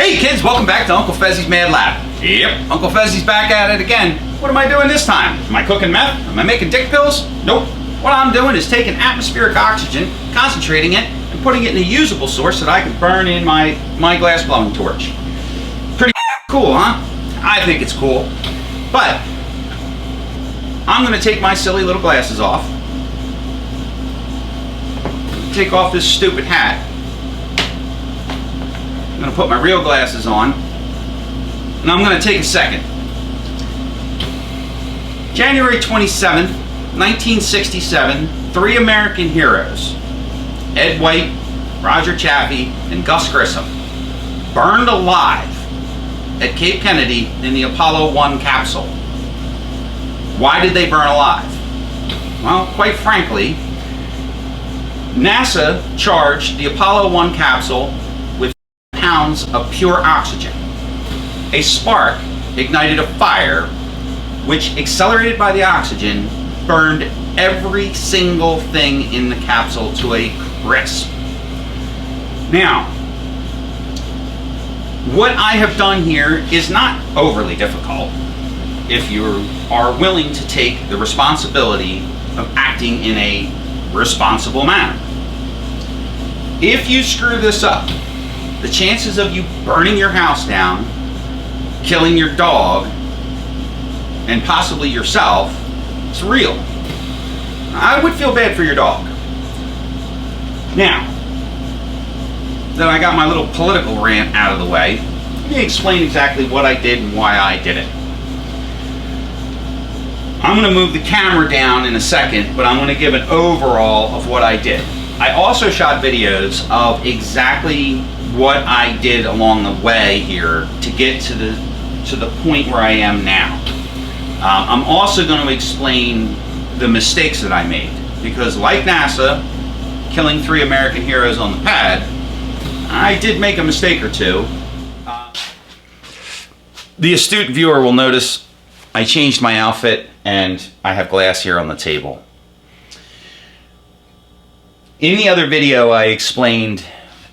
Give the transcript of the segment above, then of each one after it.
Hey kids, welcome back to Uncle Fezzi's Mad Lab. Yep, Uncle Fezzi's back at it again. What am I doing this time? Am I cooking meth? Am I making dick pills? Nope. What I'm doing is taking atmospheric oxygen, concentrating it, and putting it in a usable source that I can burn in my glass blowing torch. Pretty cool, huh? I think it's cool. But I'm gonna take my silly little glasses off. Take off this stupid hat. I'm going to put my real glasses on, and I'm going to take a second. January 27th, 1967, three American heroes, Ed White, Roger Chaffee, and Gus Grissom, burned alive at Cape Kennedy in the Apollo 1 capsule. Why did they burn alive? Well, quite frankly, NASA charged the Apollo 1 capsule pounds of pure oxygen. A spark ignited a fire which, accelerated by the oxygen, burned every single thing in the capsule to a crisp. Now, what I have done here is not overly difficult if you are willing to take the responsibility of acting in a responsible manner. If you screw this up, the chances of you burning your house down, killing your dog, and possibly yourself is real. I would feel bad for your dog. Now, that I got my little political rant out of the way, let me explain exactly what I did and why I did it. I'm going to move the camera down in a second, but I'm going to give an overall of what I did. I also shot videos of exactly what I did along the way here to get to the point where I am now. I'm also going to explain the mistakes that I made, because like NASA killing three American heroes on the pad, I did make a mistake or two. The astute viewer will notice I changed my outfit and I have glass here on the table. In the other video, I explained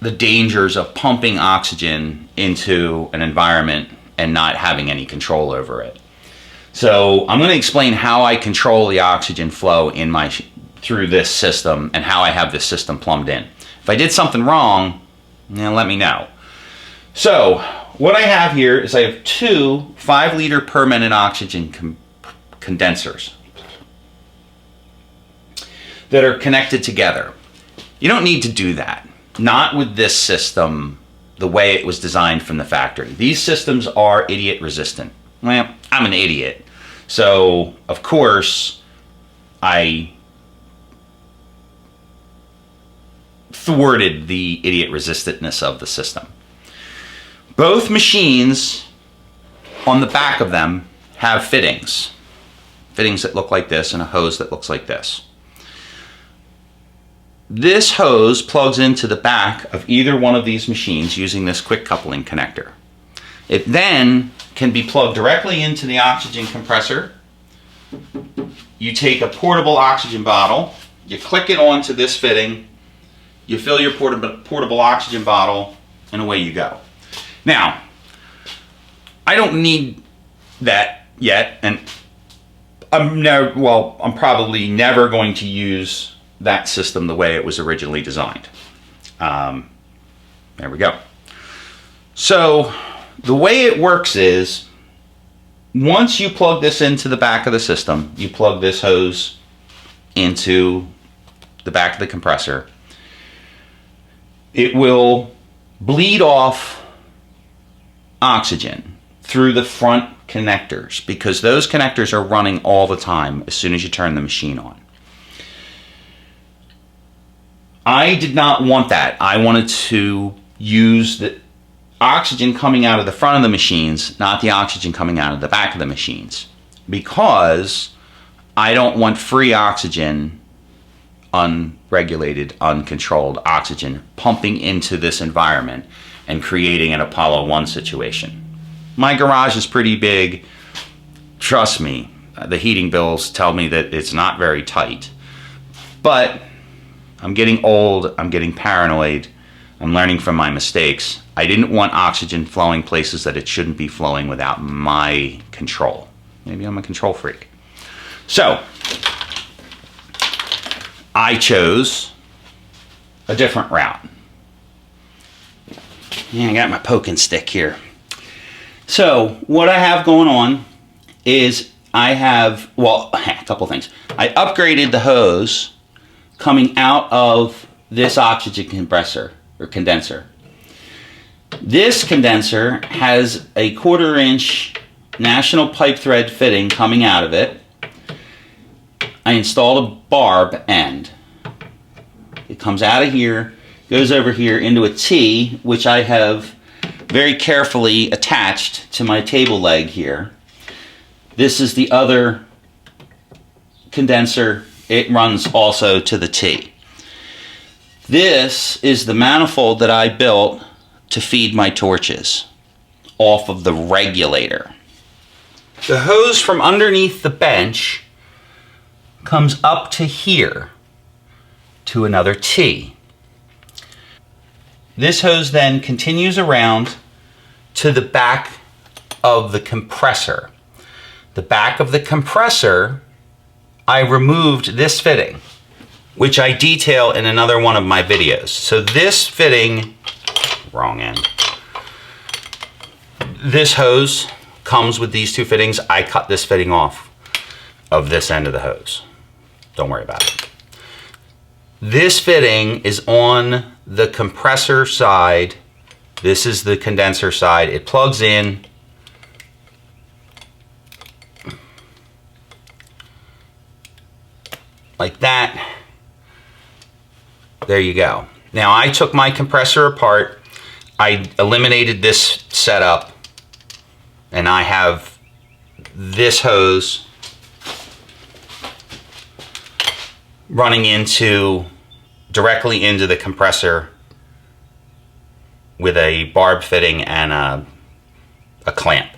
the dangers of pumping oxygen into an environment and not having any control over it. So I'm going to explain how I control the oxygen flow in through this system and how I have this system plumbed in. If I did something wrong, let me know. So what I have here is I have two 5-liter per minute oxygen condensers that are connected together. You don't need to do that. Not with this system, the way it was designed from the factory. These systems are idiot resistant. Well, I'm an idiot. So, of course, I thwarted the idiot resistantness of the system. Both machines, on the back of them, have fittings. Fittings that look like this and a hose that looks like this. This hose plugs into the back of either one of these machines using this quick coupling connector. It then can be plugged directly into the oxygen compressor. You take a portable oxygen bottle, you click it onto this fitting, you fill your portable oxygen bottle, and away you go. Now, I don't need that yet, and I'm probably never going to use that system the way it was originally designed. There we go. So the way it works is, once you plug this into the back of the system, you plug this hose into the back of the compressor, it will bleed off oxygen through the front connectors, because those connectors are running all the time as soon as you turn the machine on. I did not want that. I wanted to use the oxygen coming out of the front of the machines, not the oxygen coming out of the back of the machines, because I don't want free oxygen, unregulated, uncontrolled oxygen pumping into this environment and creating an Apollo 1 situation. My garage is pretty big. Trust me, the heating bills tell me that it's not very tight. But I'm getting old, I'm getting paranoid. I'm learning from my mistakes. I didn't want oxygen flowing places that it shouldn't be flowing without my control. Maybe I'm a control freak. So, I chose a different route. And I got my poking stick here. So, what I have going on is I have, well, a couple things. I upgraded the hose coming out of this oxygen compressor or condenser. This condenser has a 1/4 inch national pipe thread fitting coming out of it. I installed a barb end. It comes out of here, goes over here into a T, which I have very carefully attached to my table leg here. This is the other condenser. It runs also to the T. This is the manifold that I built to feed my torches off of the regulator. The hose from underneath the bench comes up to here to another T. This hose then continues around to the back of the compressor. The back of the compressor, I removed this fitting, which I detail in another one of my videos. So this fitting, wrong end. This hose comes with these two fittings. I cut this fitting off of this end of the hose. Don't worry about it. This fitting is on the compressor side. This is the condenser side. It plugs in. Like that. There you go. Now I took my compressor apart. I eliminated this setup, and I have this hose running directly into the compressor with a barb fitting and a clamp,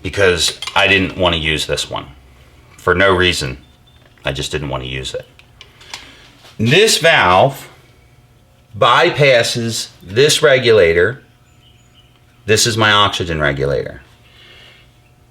because I didn't want to use this one for no reason. I just didn't want to use it. This valve bypasses this regulator. This is my oxygen regulator.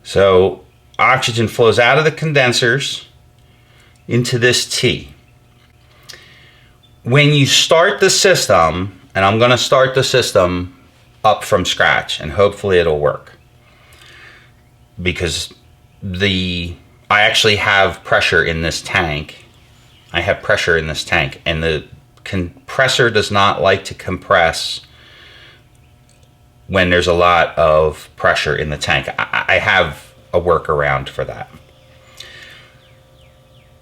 So oxygen flows out of the condensers into this T. When you start the system, and I'm going to start the system up from scratch, and hopefully it'll work, because I actually have pressure in this tank. I have pressure in this tank, and the compressor does not like to compress when there's a lot of pressure in the tank. I have a workaround for that.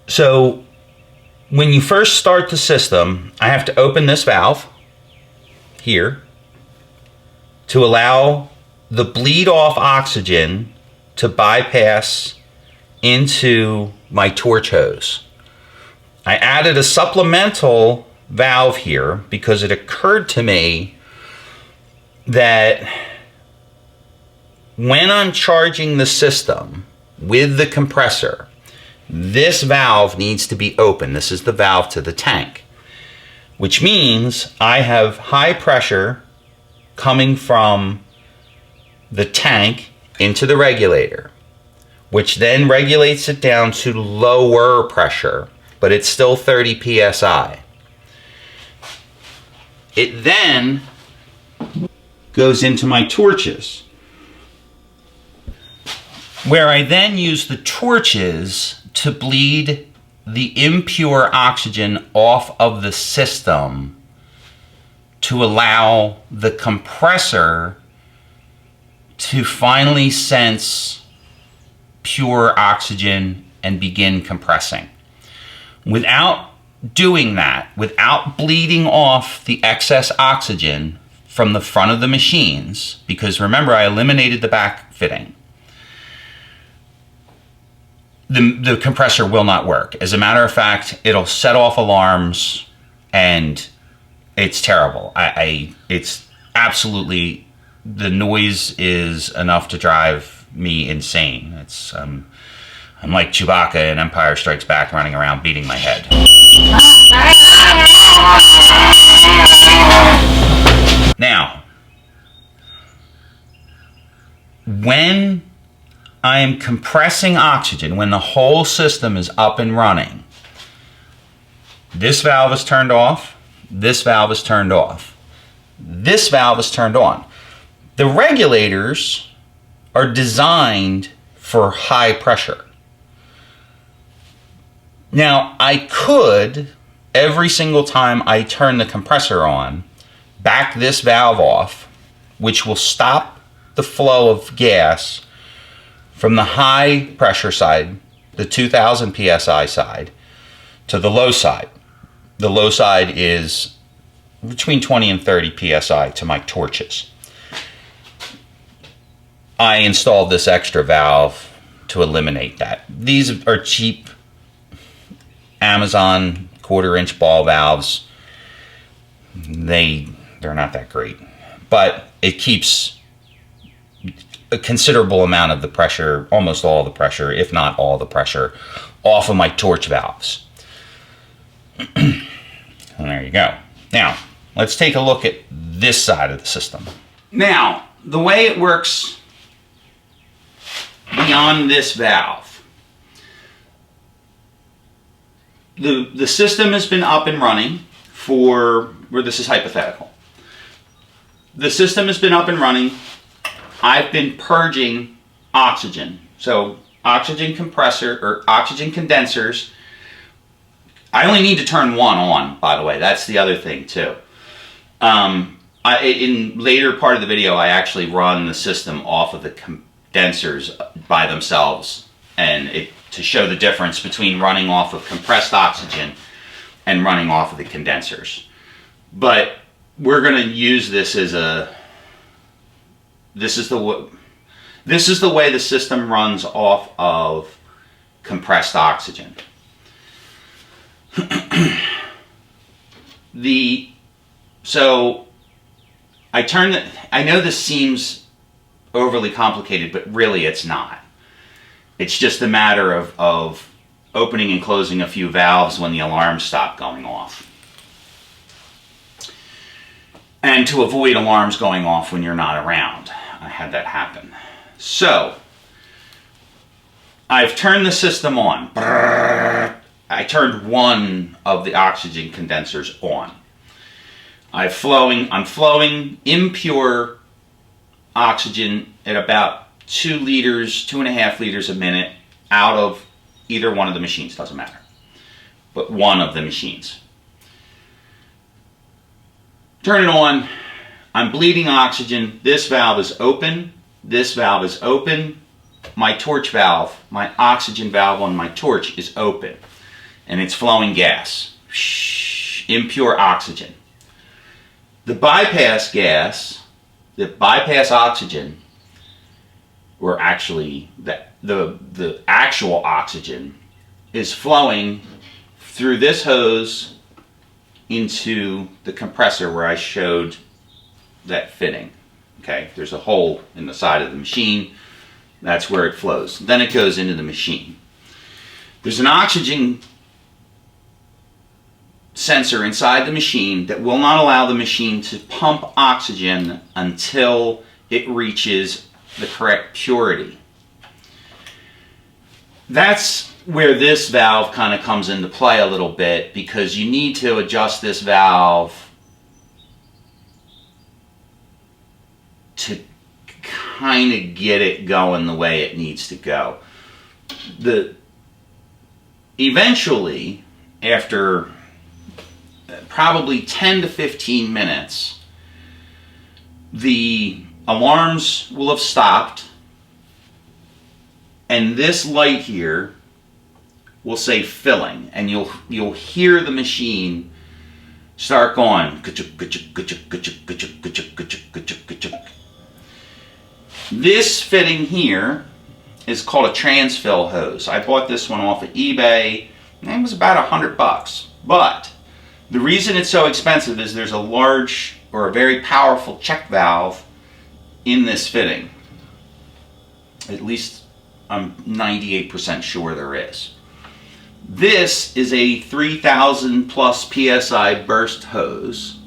So when you first start the system, I have to open this valve here to allow the bleed off oxygen to bypass into my torch hose. I added a supplemental valve here because it occurred to me that when I'm charging the system with the compressor, this valve needs to be open. This is the valve to the tank, which means I have high pressure coming from the tank into the regulator, which then regulates it down to lower pressure, but it's still 30 psi. It then goes into my torches, where I then use the torches to bleed the impure oxygen off of the system to allow the compressor to finally sense pure oxygen and begin compressing. Without doing that, without bleeding off the excess oxygen from the front of the machines, because remember I eliminated the back fitting, the compressor will not work. As a matter of fact, it'll set off alarms, and it's terrible. It's absolutely, the noise is enough to drive me insane. It's I'm like Chewbacca in Empire Strikes Back, running around beating my head. Now, when I am compressing oxygen, when the whole system is up and running, this valve is turned off, this valve is turned off, this valve is turned on. The regulators are designed for high pressure. Now, I could, every single time I turn the compressor on, back this valve off, which will stop the flow of gas from the high pressure side, the 2000 psi side, to the low side. The low side is between 20 and 30 psi to my torches. I installed this extra valve to eliminate that. These are cheap Amazon 1/4-inch ball valves. They're not that great, but it keeps a considerable amount of the pressure, almost all the pressure, if not all the pressure, off of my torch valves. And there you go. Now, let's take a look at this side of the system. Now, the way it works beyond this valve, the system has been up and running for, where this is hypothetical. The system has been up and running. I've been purging oxygen. So oxygen compressor or oxygen condensers. I only need to turn one on, by the way. That's the other thing too. In later part of the video, I actually run the system off of the condensers by themselves, and to show the difference between running off of compressed oxygen and running off of the condensers. But we're going to use this as this is the way the system runs off of compressed oxygen. So I know this seems overly complicated, but really it's not. It's just a matter of opening and closing a few valves when the alarms stop going off. And to avoid alarms going off when you're not around. I had that happen. So, I've turned the system on. I turned one of the oxygen condensers on. I'm flowing impure oxygen at about 2 liters, 2.5 liters a minute out of either one of the machines, doesn't matter, but one of the machines. Turn it on. I'm bleeding oxygen. This valve is open. This valve is open. My torch valve, my oxygen valve on my torch is open. And it's flowing gas. Impure oxygen. The bypass gas, the bypass oxygen, or actually the actual oxygen, is flowing through this hose into the compressor where I showed that fitting. Okay, there's a hole in the side of the machine. That's where it flows. Then it goes into the machine. There's an oxygen sensor inside the machine that will not allow the machine to pump oxygen until it reaches the correct purity. That's where this valve kind of comes into play a little bit, because you need to adjust this valve to kind of get it going the way it needs to go. Eventually, after probably 10 to 15 minutes, the alarms will have stopped, and this light here will say filling, and you'll hear the machine start going. This fitting here is called a transfill hose. I bought this one off of eBay, and it was about $100. But the reason it's so expensive is there's a large or a very powerful check valve in this fitting. At least I'm 98% sure there is. This is a 3,000 plus PSI burst hose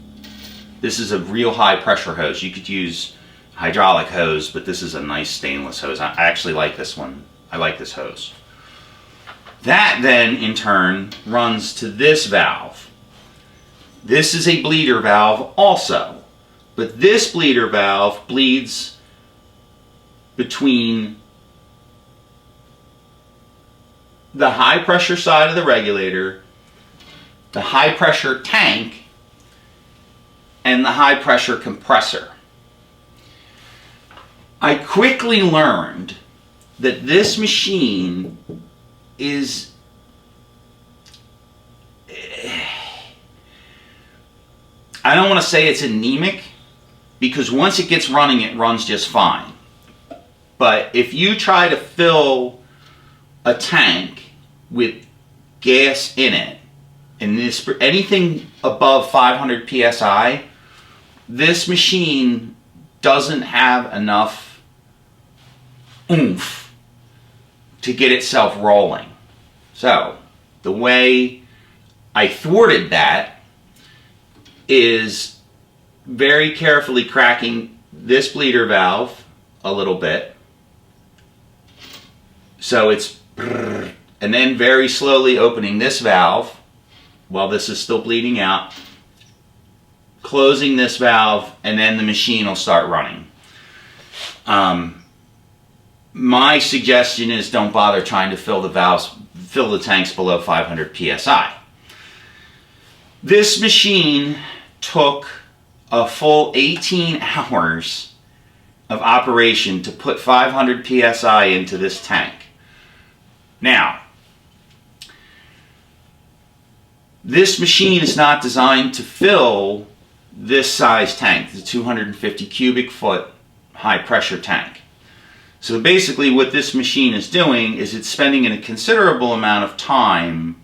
This is a real high pressure hose. You could use hydraulic hose, but this is a nice stainless hose. I actually like this one. I like this hose. That then in turn runs to this valve. This is a bleeder valve also, but this bleeder valve bleeds between the high pressure side of the regulator, the high pressure tank, and the high pressure compressor. I quickly learned that this machine is I don't want to say it's anemic, because once it gets running, it runs just fine. But if you try to fill a tank with gas in it, and this anything above 500 psi, this machine doesn't have enough oomph to get itself rolling. So the way I thwarted that is very carefully cracking this bleeder valve a little bit, so it's, and then very slowly opening this valve while this is still bleeding out, closing this valve, and then the machine will start running. My suggestion is don't bother trying to fill the tanks below 500 psi. This machine took a full 18 hours of operation to put 500 psi into this tank. Now, this machine is not designed to fill this size tank, the 250 cubic foot high pressure tank. So basically what this machine is doing is it's spending a considerable amount of time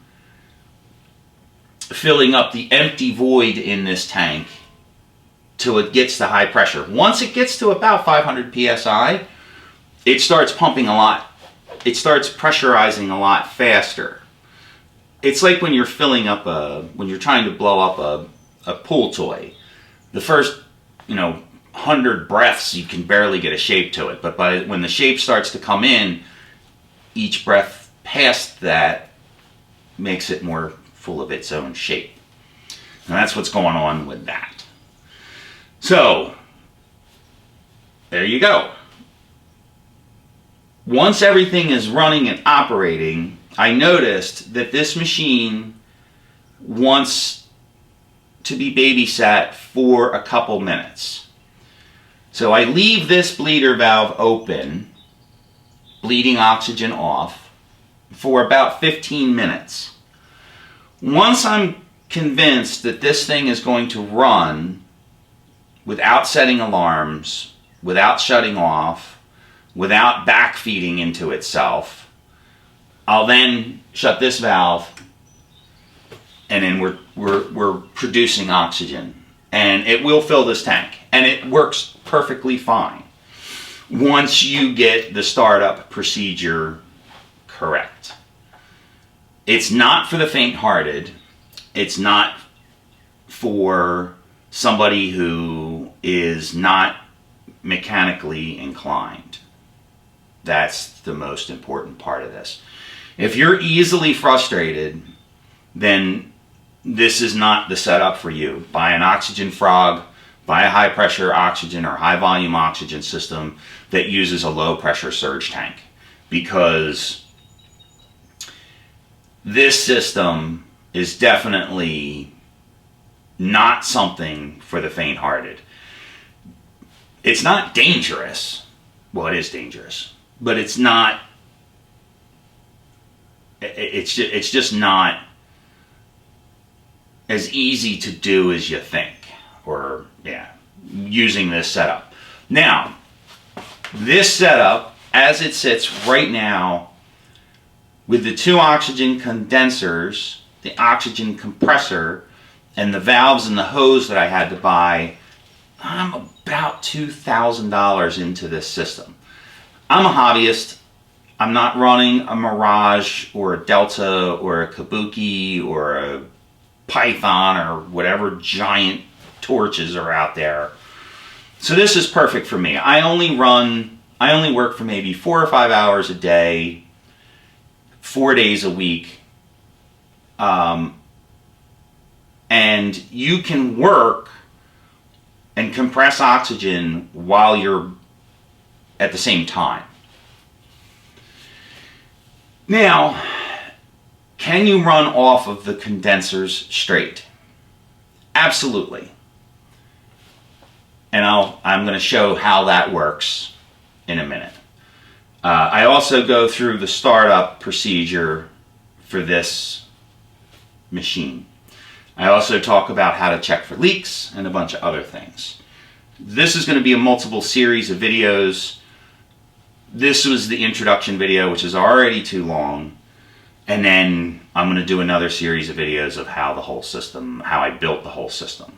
filling up the empty void in this tank till it gets to high pressure. Once it gets to about 500 psi, it starts pumping a lot. It starts pressurizing a lot faster. It's like when you're filling up when you're trying to blow up a pool toy. The first, 100 breaths, you can barely get a shape to it. But when the shape starts to come in, each breath past that makes it more full of its own shape. And that's what's going on with that. So, there you go. Once everything is running and operating, I noticed that this machine wants to be babysat for a couple minutes. So I leave this bleeder valve open, bleeding oxygen off, for about 15 minutes. Once I'm convinced that this thing is going to run without setting alarms, without shutting off, without backfeeding into itself, I'll then shut this valve, and then we're producing oxygen. And it will fill this tank. And it works perfectly fine once you get the startup procedure correct. It's not for the faint-hearted. It's not for somebody who is not mechanically inclined. That's the most important part of this. If you're easily frustrated, then this is not the setup for you. Buy an oxygen frog, buy a high pressure oxygen or high volume oxygen system that uses a low pressure surge tank, because this system is definitely not something for the faint-hearted. It's not dangerous. Well, it is dangerous, but it's not. It's just not as easy to do as you think, or using this setup. Now, this setup, as it sits right now, with the 2 oxygen condensers, the oxygen compressor, and the valves and the hose that I had to buy, I'm about $2,000 into this system. I'm a hobbyist. I'm not running a Mirage or a Delta or a Kabuki or a Python or whatever giant torches are out there. So this is perfect for me. I only work for maybe 4 or 5 hours a day, 4 days a week. And you can work and compress oxygen while you're at the same time. Now, can you run off of the condensers straight? Absolutely. And I'm going to show how that works in a minute. I also go through the startup procedure for this machine. I also talk about how to check for leaks and a bunch of other things. This is going to be a multiple series of videos. This was the introduction video, which is already too long. And then I'm going to do another series of videos of how I built the whole system.